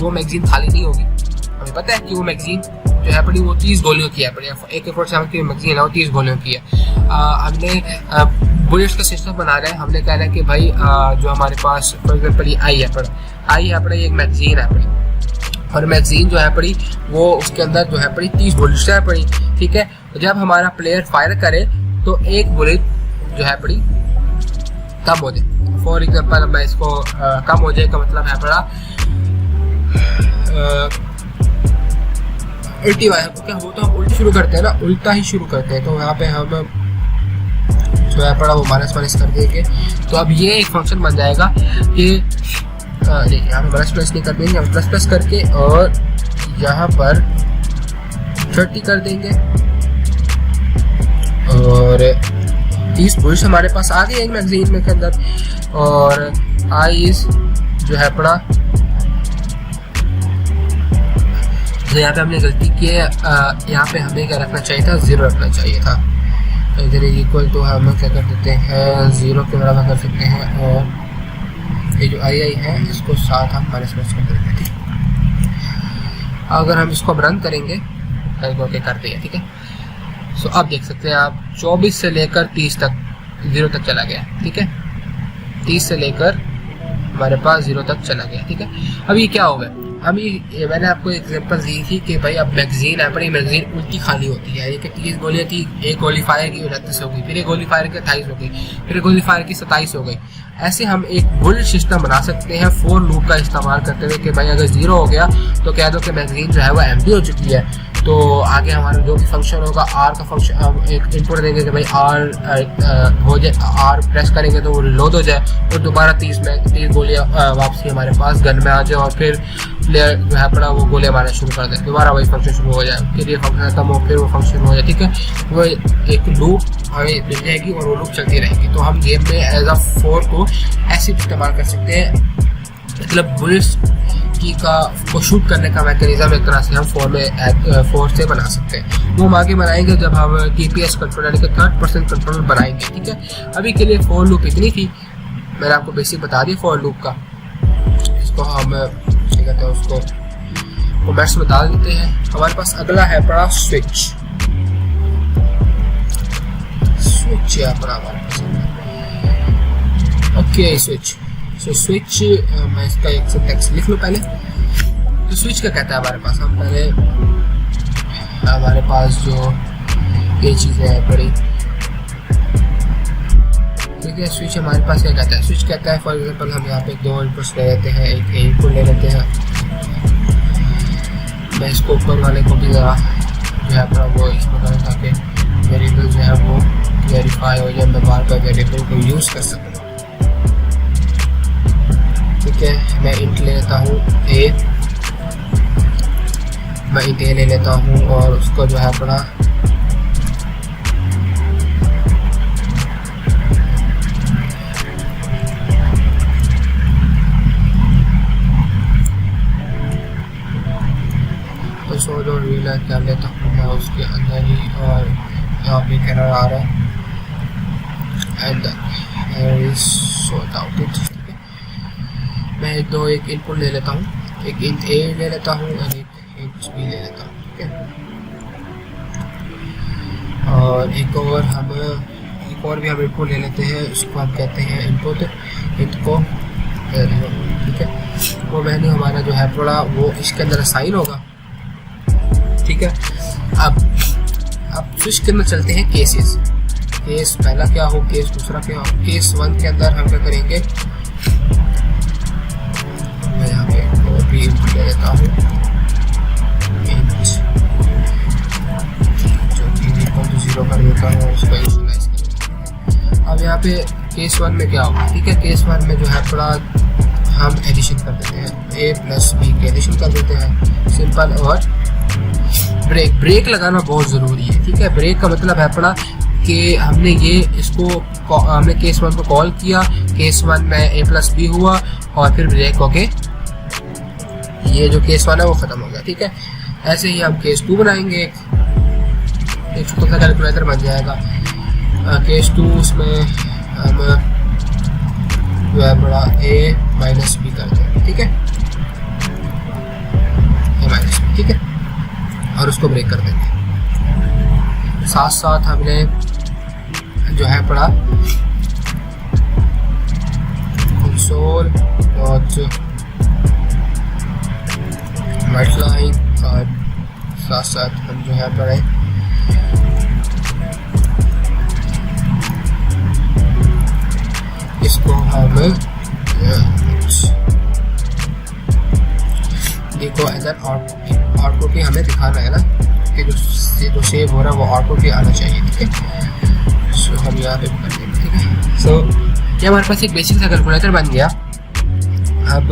वो मैगजीन खाली नहीं होगी। हमें पता है कि वो मैगजीन जो है पड़ी वो 30 गोलियों की है, AK-47 की मैगजीन है वो 30 गोलियों की है। हमने बुलेट्स का सिस्टम बना रहे हैं, हमने कहना है कि भाई जो हमारे पास फॉर एग्जाम्पल ये आई है पड़ी एक मैगजीन है पड़ी, और मैगजीन जो है पड़ी वो उसके अंदर जो है पड़ी 30 बुलेट्स है पड़ी, ठीक है। जब हमारा प्लेयर फायर करे तो एक बुलेट जो है पड़ी कम हो जाए। फॉर एग्जाम्पल मैं इसको कम हो जाए का मतलब है पड़ा उल्टी वायर, क्या वो तो हम उल्टी शुरू करते हैं ना, उल्टा ही शुरू करते हैं, तो यहाँ पे हम जो है पड़ा वो माइनस कर देंगे। तो अब ये एक फंक्शन बन जाएगा कि यहाँ पे प्लस नहीं कर देंगे, हम प्लस करके और यहाँ पर 30 कर देंगे, और 30 बुलेट्स हमारे पास आ गए एक मैगजीन में के अंदर। और आईज जो है पड़ा, तो यहाँ पे हमने गलती की है, यहाँ पे हमें क्या रखना चाहिए था, 0 रखना चाहिए था। इधर इक्वल तो हम क्या कर देते हैं, 0 के बराबर कर सकते हैं, और ये जो आई है इसको साथ हम माइनस कर देते हैं, ठीक। अगर हम इसको अब रन करेंगे ओके करते हैं, ठीक है। सो अब देख सकते हैं आप 24 से लेकर 30 तक 0 तक चला गया, ठीक है। 30 से लेकर हमारे पास 0 तक चला गया, ठीक है। अब ये क्या होगा, हम ये मैंने आपको एग्जांपल दी थी कि भाई अब मैगजीन है, बड़ी मैगजीन उल्टी खाली होती है, ये कि 30 गोलियाँ थी, एक गोली फायर की 29 हो गई, फिर एक गोली फायर की 28 हो गई, फिर एक गोली फायर की 27 हो गई। ऐसे हम एक बुलेट सिस्टम बना सकते हैं फॉर लूप का इस्तेमाल करते हुए कि भाई अगर 0 हो गया तो कह दो कि मैगजीन जो है वो एम्प्टी हो चुकी है, तो आगे हमारा जो भी फंक्शन होगा आर का फंक्शन, हम एक इनपुट देंगे कि भाई आर हो जाए, आर प्रेस करेंगे तो वो रिलोड हो जाए, और दोबारा 30 गोलियाँ वापसी हमारे पास गन में आ जाए, और फिर प्लेयर जो है पड़ा वो गोलियाँ मारना शुरू कर दे, दोबारा वही फंक्शन शुरू हो जाए, फिर ये फंक्शन खत्म हो, फिर वो फंक्शन हो जाए, ठीक है। वो एक लूप हमें मिल जाएगी और वो लूप चलती रहेगी। तो हम गेम में एज अ 4 को ऐसे इस्तेमाल कर सकते हैं, मतलब बुलेट्स की को शूट करने का मैकेनिज्म एक तरह से हम 4 से बना सकते हैं। वो हम आगे बनाएंगे जब हम TPS कंट्रोल यानी कि 3rd पर्सन कंट्रोल बनाएंगे, ठीक है। अभी के लिए फॉर लूप इतनी थी, मैंने आपको बेसिक बता दी फॉर लूप का। इसको हम क्या कहते हैं, उसको कमेंट्स में डाल देते हैं। हमारे पास अगला है पड़ा स्विच है पड़ा हमारे पास, ओके स्विच। तो स्विच मैं इसका एक सिंटैक्स लिख लूँ पहले। तो स्विच क्या कहता है हमारे पास, हम पहले हमारे पास जो ये चीज़ें हैं बड़ी, ठीक है। स्विच हमारे पास क्या कहता है, स्विच कहता है फॉर एग्जांपल हम यहाँ पे 2 इनपुट्स ले लेते हैं, एक इनपुट ले लेते हैं, मैं इसको ऊपर वाले को भी ज़रा जो है अपना वो इसमें करूँ ताकि वेरिएबल जो है वो वेरीफाई हो जाए, मैं बार बार वेरिएबल को यूज़ कर सकूँ, ठीक है। मैं इंट ले लेता हूँ ए, मैं इंट ए ले लेता हूँ और उसको जो है अपना सो जो रियलाइज कर लेता हूँ मैं उसके अंदर ही, और यहाँ पे एरर आ रहा है एंड सॉर्ट आउट इट। मैं एक इनपुट ले लेता हूँ, एक इंट ए ले लेता हूँ और एक इंट बी ले लेता हूँ, ठीक है। और एक और भी हम इनपुट ले लेते हैं, उसको हम कहते हैं इनपुट, इंट को वैल्यू, ठीक है। वो वैल्यू हमारा जो है थोड़ा वो इसके अंदर असाइन होगा, ठीक है। अब स्विच करना चलते हैं केसेस। केस पहला क्या हो, केस दूसरा क्या हो। केस 1 के अंदर हम क्या करेंगे, मैं यहाँ पे और भी इंट ले लेता हूँ, इंट जो कि इक्वल टू 0 कर देता हूँ, उसको इनिशियलाइज करेंगे। अब यहाँ पे केस 1 में क्या होगा, ठीक है। केस 1 में जो है थोड़ा हम एडिशन कर देते हैं, a प्लस बी के एडिशन कर देते हैं, सिंपल। और ब्रेक लगाना बहुत ज़रूरी है, ठीक है। ब्रेक का मतलब है अपना कि हमने हमने केस 1 को कॉल किया, केस 1 में a प्लस बी हुआ और फिर ब्रेक होके ये जो केस 1 है वो ख़त्म हो गया, ठीक है। ऐसे ही हम केस 2 बनाएंगे, एक छोटा सा कैलकुलेटर बन जाएगा। केस 2 उसमें हम जो है बड़ा a माइनस बी कर देंगे, ठीक है, a माइनस बी, ठीक है, और उसको ब्रेक कर देंगे। साथ साथ हमने जो है पढ़ा कंसोल डॉट मल्टीप्लाई, और साथ साथ हम जो है पढ़े इसको हम देखो एजर आउटपुट भी हमें दिखाना है ना, कि जो सेव हो रहा है वो आउटपुट भी आना चाहिए, ठीक है। सो हम यहाँ पे कर देंगे, ठीक है। सो ये हमारे पास एक बेसिक सा कैलकुलेटर बन गया। अब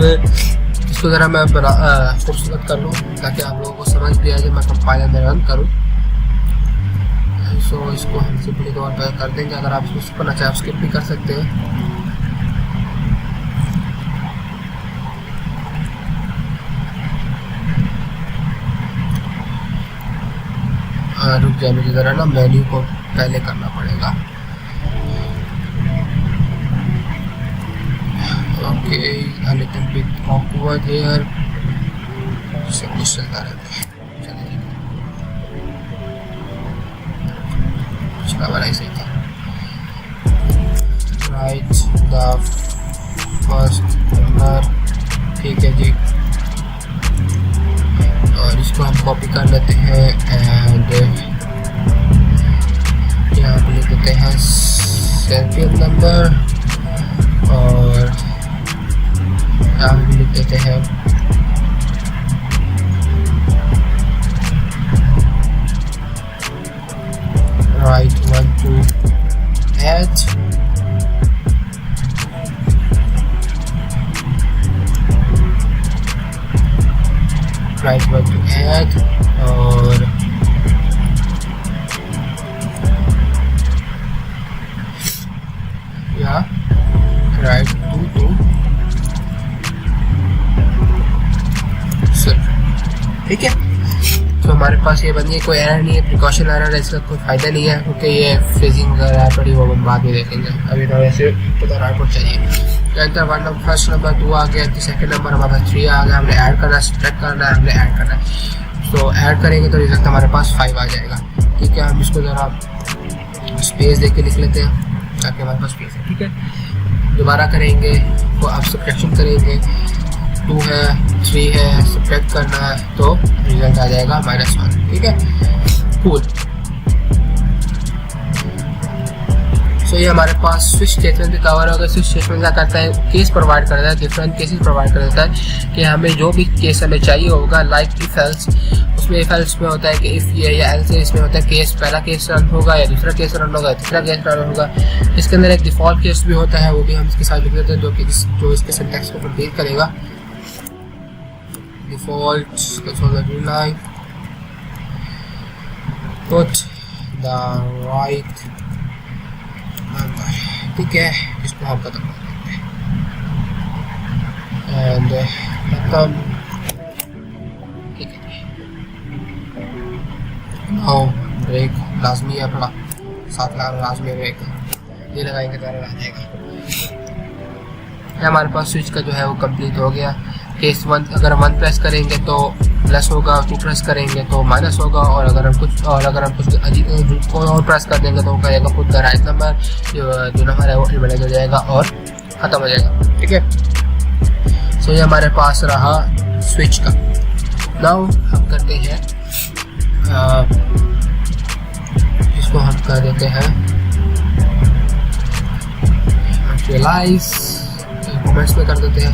इसको ज़रा मैं खूबसूरत कर लूँ ताकि आप लोगों को समझ भी आ जाए, मैं कंपाइलर में रन करूँ। सो इसको हम सिंपली तौर पर कर देंगे। अगर आप इसको करना चाहें आप स्किप भी कर सकते हैं। रुक जाए, मुझे ज़रा ना मेन्यू को पहले करना पड़ेगा। Okay, a little bit awkward here, सब कुछ चलता रहता है। चलिए ठीक है, पिछला वाला ही सही था। राइट द फर्स्ट नंबर, ठीक है जी। और इसको हम कॉपी कर लेते हैं एंड यहाँ पे लिख देते हैं सेल्फियत नंबर, और यहाँ पे लिख देते हैं right 1 to add, right 1 to add, और या राइट 2 to serve, ठीक है। तो हमारे पास ये बन गई, कोई एरर नहीं है, प्रिकॉशन एरर है, इसका कोई फ़ायदा नहीं है क्योंकि ये फ्रीजिंग वगैरह है पड़ी, वो हम बाद में देखेंगे। अभी तो वैसे पता आउटपुट चाहिए। एंटर 1 नंबर, फर्स्ट नंबर 2 आ गया, सेकंड नंबर हमारे पास 3 आ गया। हमने ऐड करना है, सब्ट्रैक्ट करना है, हमने ऐड करना है। तो ऐड करेंगे तो रिजल्ट हमारे पास 5 आ जाएगा, ठीक है। हम इसको ज़रा स्पेस दे के लिख लेते हैं ताकि हमारे पास स्पेस है, ठीक है। दोबारा करेंगे तो आप सब्ट्रैक्शन करेंगे, 2 है 3 है, सब्ट्रैक्ट करना है तो रिजल्ट आ जाएगा -1, ठीक है। कूल। तो ये हमारे पास स्विच स्टेटमेंट भी कवर होगा। स्विच स्टेटमेंट क्या करता है, केस प्रोवाइड करता है, डिफरेंट केसेस प्रोवाइड कर देता है कि हमें जो भी केस हमें चाहिए होगा, लाइक इफ एल्स। उसमें इफ एल्स में होता है कि इफ ये या एल्स, इसमें होता है केस पहला केस रन होगा या दूसरा केस रन होगा या तीसरा केस रन होगा। इसके अंदर एक डिफॉल्ट केस भी होता है, वो भी हम इसके साथ लिख देते हैं जो इसके सिंटैक्स को कंप्लीट करेगा। Default line put the right number, ठीक है। इसको हम खत्म कर देते हैं एंड खत्म, ठीक है। होम ब्रेक लाजमी है अपना, साथ लाजमी है ब्रेक, ये लगाएंगे तो आ जाएगा। हमारे पास स्विच का जो है वो कंप्लीट हो गया। केस 1 अगर 1 प्रेस करेंगे तो प्लस होगा, 2 प्रेस करेंगे तो माइनस होगा, और अगर हम कुछ और प्रेस कर देंगे तो वो कहेगा पुट द राइट नंबर, जो नंबर है वो इनवैलिड हो जाएगा और ख़त्म हो जाएगा। ठीक है, सो ये हमारे पास रहा स्विच का। नाउ हम करते हैं इसको हम कर देते हैं रियलाइज, कमेंट्स में कर देते हैं।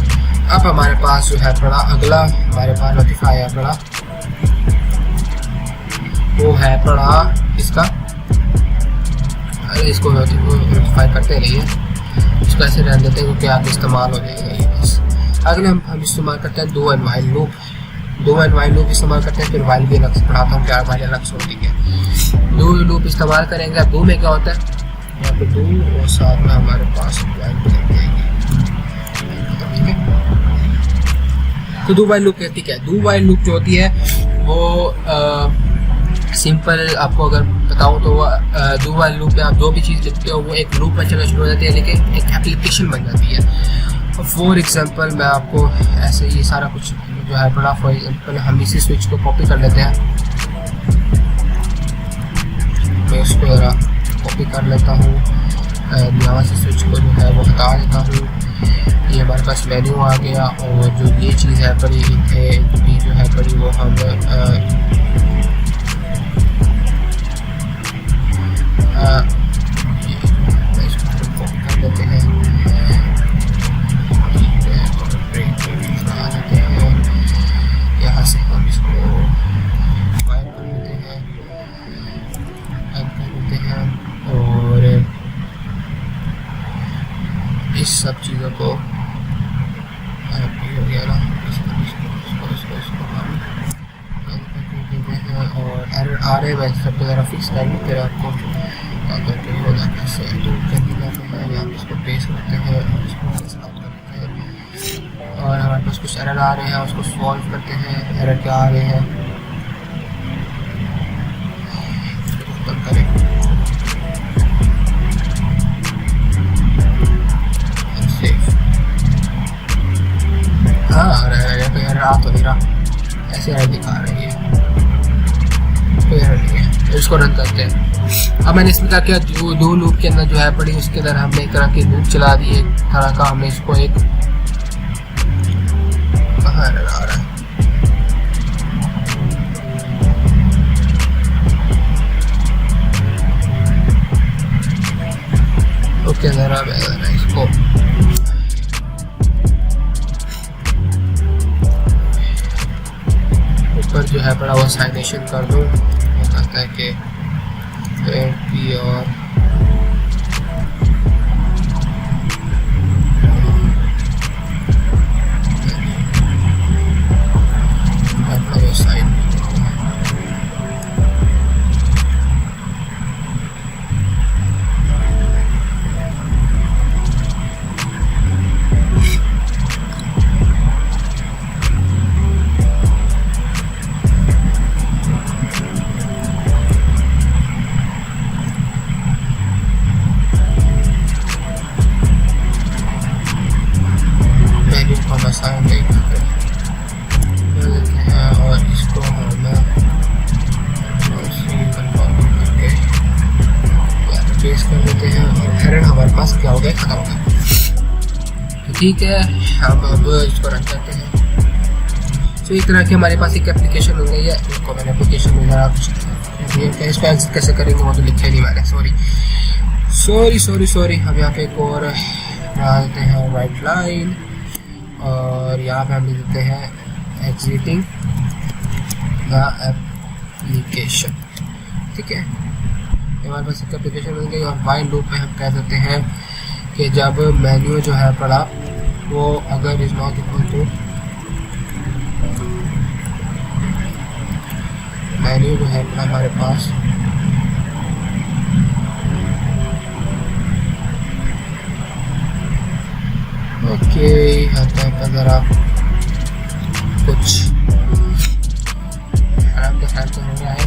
अब हमारे पास जो है पड़ा अगला, हमारे पास नोटिफाई है पड़ा, वो है पड़ा इसका, अरे इसको नोटिफाई करते नहीं है, इसको ऐसे रहने देते हैं क्योंकि आगे इस्तेमाल हो जाएगा ये बस। अगले हम इस्तेमाल करते हैं do and while loop. Do and while loop इस्तेमाल करते हैं, फिर व्हाइल भी अलग से पढ़ाता हूँ क्या व्हाइल अलग से होती है। डू लूप इस्तेमाल करेंगे, डू में क्या होता है, यहाँ पे डू और साथ में हमारे पास व्हाइल भी लग जाएगी। ठीक है, तो डू व्हाइल लूप कहती क्या है? डू व्हाइल लूप जो होती है वो सिंपल, आपको अगर बताऊँ तो डू व्हाइल लूप में आप जो भी चीज़ लिखते हो वो एक लूप में चलना शुरू हो जाती है, लेकिन एक एप्लीकेशन बन जाती है। फॉर एग्जांपल मैं आपको ऐसे ये सारा कुछ जो है बड़ा, फॉर एग्जांपल हम इसी स्विच को कॉपी कर लेते हैं, मैं इसको ज़रा कॉपी कर लेता हूँ, यहाँ से स्विच को जो है वो हटा देता हूँ। ये हमारे पास मेन्यू आ गया, और जो ये चीज़ है पड़ी भी जो है पड़ी वो हम इसको कर लेते हैं, यहाँ से हम इसको फाइल कर लेते हैं, और इस सब चीज़ों को हो गया ना, इसको और एरर आ रहे हैं, सब ज़रा फिक्स कर लेते हैं आपको करके हो जाता है। यहाँ पे इसको पेस्ट करते हैं और इसको सेलेक्ट करते हैं, और हमारे पास कुछ एरर आ रहे हैं उसको सॉल्व करते हैं। एरर क्या आ रहे हैं करें, हाँ आ रहा है, तो एरर आ तो नहीं रहा, ऐसे एरर दिखा रही है, कोई एरर नहीं है। इसको रन करते हैं। अब मैंने इसमें क्या किया, दो लूप के अंदर जो है पड़ी, उसके अंदर हमने एक तरह की लूप चला दी, एक तरह का हमने इसको एक, कहाँ एरर आ रहा है, ओके ज़रा मैं इसको ऊपर जो है बड़ा वो साइनेशन कर दूँ, वो कहता है कि पी और वो साइन और इसको हम पेस्ट कर देते हैं, और एरर हमारे पास क्या हो गया, खत्म हो गया। तो ठीक है, हम अब इसको रन करते हैं। तो एक तरह की हमारे पास एक एप्लीकेशन हो गई है, इसको मैंने एप्लीकेशन में ज़रा कुछ इसको एग्जिट कैसे करेंगे वो तो लिखे नहीं मैंने, सॉरी। हम यहाँ पे एक और बना देते हैं वाइट लाइन, और यहाँ पे हम लिख देते हैं एग्जिटिंग द एप्लीकेशन। ठीक है, हमारे पास एक एप्लीकेशन बन गई। और व्हाइल लूप में हम कह देते हैं कि जब मेन्यू जो है पड़ा वो अगर is not equal to, menu जो है पड़ा हमारे पास ओके आता है ज़रा कुछ आराम के साथ तो हो रहा है।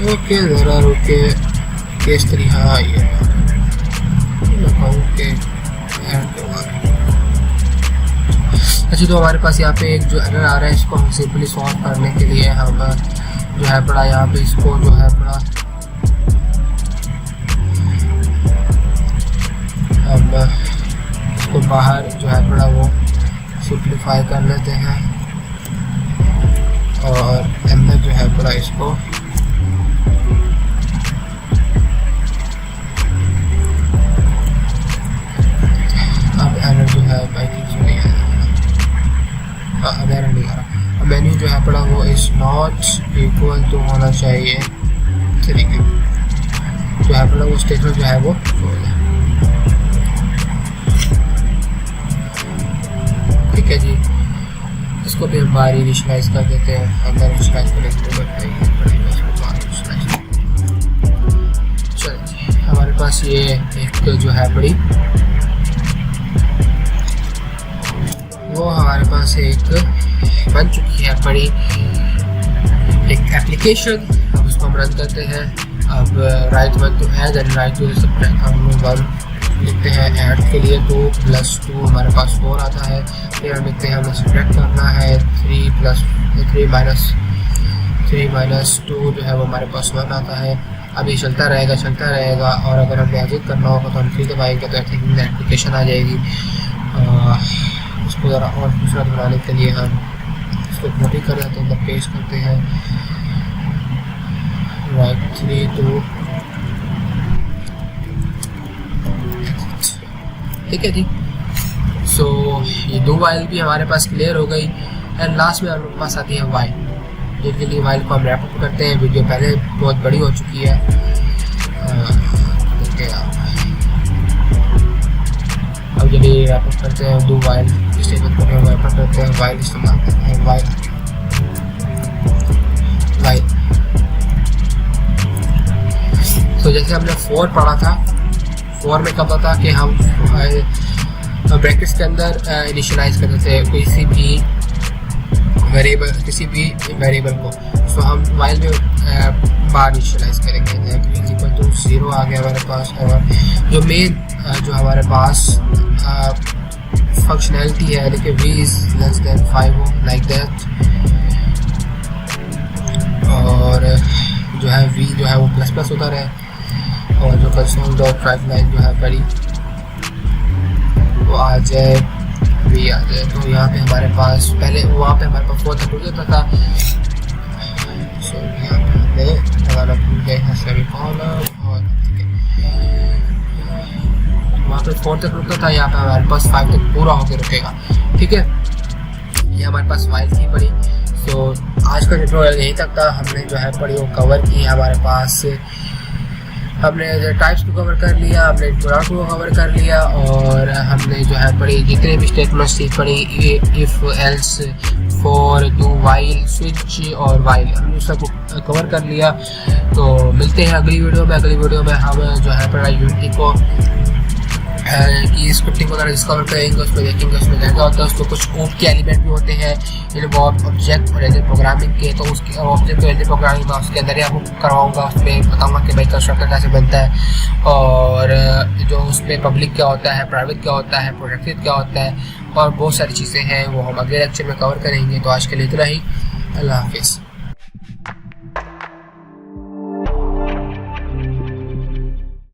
ओके ज़रा रुके किस तरह ये के अच्छा। तो हमारे पास यहाँ पे एक जो एरर आ रहा है, इसको हम सिंपली सॉल्व करने के लिए हम जो है पड़ा यहाँ पे इसको जो है पड़ा हम इसको बाहर जो है पड़ा वो सिंप्लीफाई कर लेते हैं और अंदर जो है पड़ा इसको अब एरर जो है आई थिंक नहीं आ रहा, अब एरर नहीं आ रहा। अब मेन्यू जो है पड़ा वो इज नॉट इक्वल टू होना चाहिए तरीके जो है पड़ा वो स्टेटमेंट जो है वो ठीक है जी। इसको भी हम बाहर इनिशियलाइज कर देते हैं, अंदर इनिशियलाइज करेंगे। चलिए जी, हमारे पास ये एक जो है बड़ी वो हमारे पास एक बन चुकी है बड़ी एक एप्लीकेशन। अब उसको हम रन करते हैं। अब राइट वन टू है, देन राइट टू हम वन लिखते हैं। ऐड के लिए 2 + 2 हमारे पास 4 आता है। फिर हम लिखते हैं हमें सब्ट्रैक्ट करना है 3 - 2 जो है वो हमारे पास 1 आता है। अब ये चलता रहेगा और अगर हमें एडिट करना होगा तो हम 3 दबाएंगे तो आई थिंक एप्लीकेशन आ जाएगी। उसको ज़रा और दूसरा बनाने के लिए हम इसको कॉपी कर लेते हैं, अंदर पेस्ट करते हैं राइट 3 2 ठीक है जी। सो ये 2 वाइल भी हमारे पास क्लियर हो गई एंड लास्ट में हमारे पास आती है वाइल, जिनके लिए वाइल को हम रैप अप करते हैं। वीडियो पहले बहुत बड़ी हो चुकी है। अब जब ये रैप अप करते हैं 2 वाइल स्टेटमेंट को हम रैप अप करते हैं, वाइल इस्तेमाल करते हैं वाइल। तो जैसे हमने 4 पढ़ा था, 4 में कब था कि हम ब्रैकेट्स के अंदर इनिशियलाइज करते थे किसी भी वेरिएबल को। सो हम वाइल में बार इनिशियलाइज करेंगे इक्वल टू 0 आ गया हमारे पास। और जो मेन जो हमारे पास फंक्शनैलिटी है देखिए v इज लेस देन 5 हो लाइक दैट, और जो है v जो है वो ++ होता रहे और जो console.writeline जो है बड़ी वो आ जाए v आ जाए। तो यहाँ पे हमारे पास पहले वहाँ पे हमारे पास 4 तक रुक जाता था। सो यहाँ पे हमने लगाना भूल गए हैं सेमीकोलन और वहाँ पे 4 तक रुकता था, यहाँ पे हमारे पास 5 तक पूरा होकर रुकेगा। ठीक है, ये हमारे पास वाइल थी पड़ी। सो आज का ट्यूटोरियल यहीं तक था। हमने जो है पड़ी वो कवर की, हमारे पास हमने टाइप्स को कवर कर लिया, हमने प्रोडक्ट को कवर कर लिया और हमने जो है पड़ी जितने भी स्टेटमेंट्स थी पड़ी if else for do while switch और वाइल हमने सबको कवर कर लिया। तो मिलते हैं अगली वीडियो में। अगली वीडियो में हम जो है पड़ा यूनिटी को की स्क्रिप्टिंग वगैरह डिस्कवर करेंगे, उसमें देखेंगे उसमें क्या क्या होता है। उसको कुछ कोड के एलिमेंट भी होते हैं इन्वॉल्व ऑब्जेक्ट और एलिमेंट प्रोग्रामिंग के, तो उसके ऑब्जेक्ट और एलिमेंट प्रोग्रामिंग में उसके अंदर ही आपको करवाऊंगा। उसमें बताऊंगा कि भाई कंस्ट्रक्टर कैसे बनता है और जो उसमें पब्लिक क्या होता है, प्राइवेट क्या होता है, प्रोटेक्टेड क्या होता है और बहुत सारी चीज़ें हैं वो हम अगले लेक्चर में कवर करेंगे। तो आज के लिए इतना ही। अल्लाह हाफिज़।